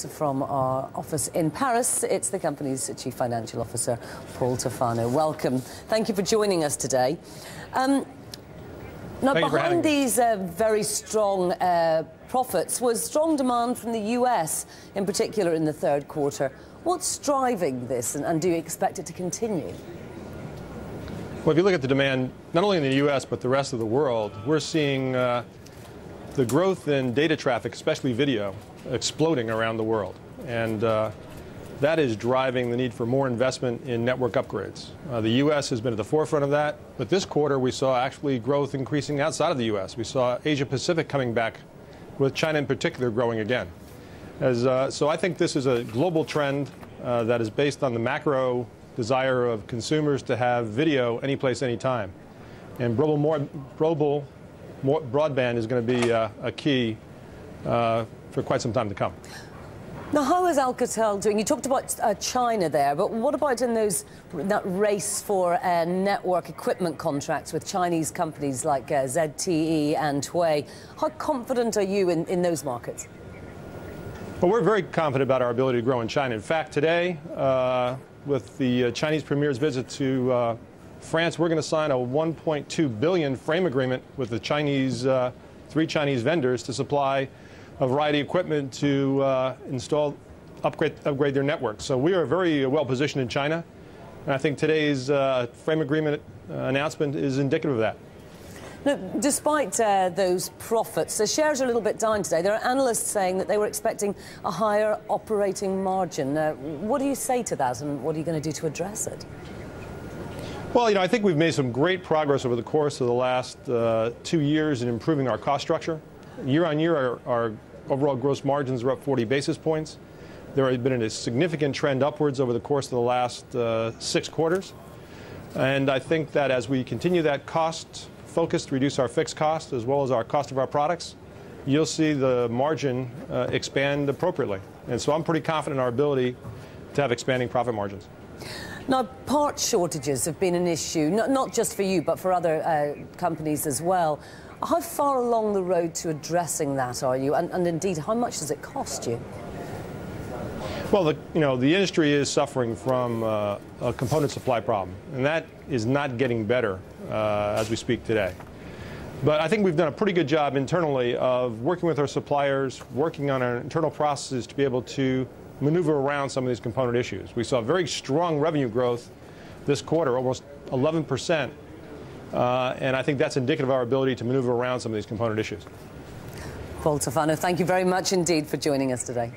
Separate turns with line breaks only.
us from our office in Paris. It's the company's Chief Financial Officer, Paul Tufano. Welcome. Thank you for joining us today. Now, behind these very strong profits was strong demand from the US, in particular in the third quarter. What's driving this, and do you expect it to continue?
Well, if you look at the demand, not only in the U.S., but the rest of the world, we're seeing the growth in data traffic, especially video, exploding around the world. And that is driving the need for more investment in network upgrades. The U.S. has been at the forefront of that, but this quarter we saw actually growth increasing outside of the U.S. We saw Asia-Pacific coming back, with China in particular growing again. So I think this is a global trend that is based on the macro desire of consumers to have video anyplace, anytime. And broadband is going to be a key for quite some time to come.
Now, how is Alcatel doing? You talked about China there, but what about in that race for network equipment contracts with Chinese companies like ZTE and Huawei? How confident are you in those markets?
Well, we're very confident about our ability to grow in China. In fact, today, with the Chinese Premier's visit to France, we're going to sign a $1.2 billion frame agreement with the Chinese, 3 Chinese vendors to supply a variety of equipment to upgrade their network. So we are very well positioned in China, and I think today's frame agreement announcement is indicative of that.
Now, despite those profits, the shares are a little bit down today. There are analysts saying that they were expecting a higher operating margin. What do you say to that, and what are you going to do to address it?
Well, I think we've made some great progress over the course of the last 2 years in improving our cost structure. Year on year, our overall gross margins are up 40 basis points. There has been a significant trend upwards over the course of the last 6 quarters. And I think that as we continue that cost focus to reduce our fixed cost as well as our cost of our products, you'll see the margin expand appropriately. And so I'm pretty confident in our ability to have expanding profit margins.
Now, part shortages have been an issue, not just for you, but for other companies as well. How far along the road to addressing that are you? And indeed, how much does it cost you?
Well, the industry is suffering from a component supply problem, and that is not getting better as we speak today. But I think we've done a pretty good job internally of working with our suppliers, working on our internal processes to be able to maneuver around some of these component issues. We saw very strong revenue growth this quarter, almost 11%, and I think that's indicative of our ability to maneuver around some of these component issues.
Paul Tufano, thank you very much indeed for joining us today.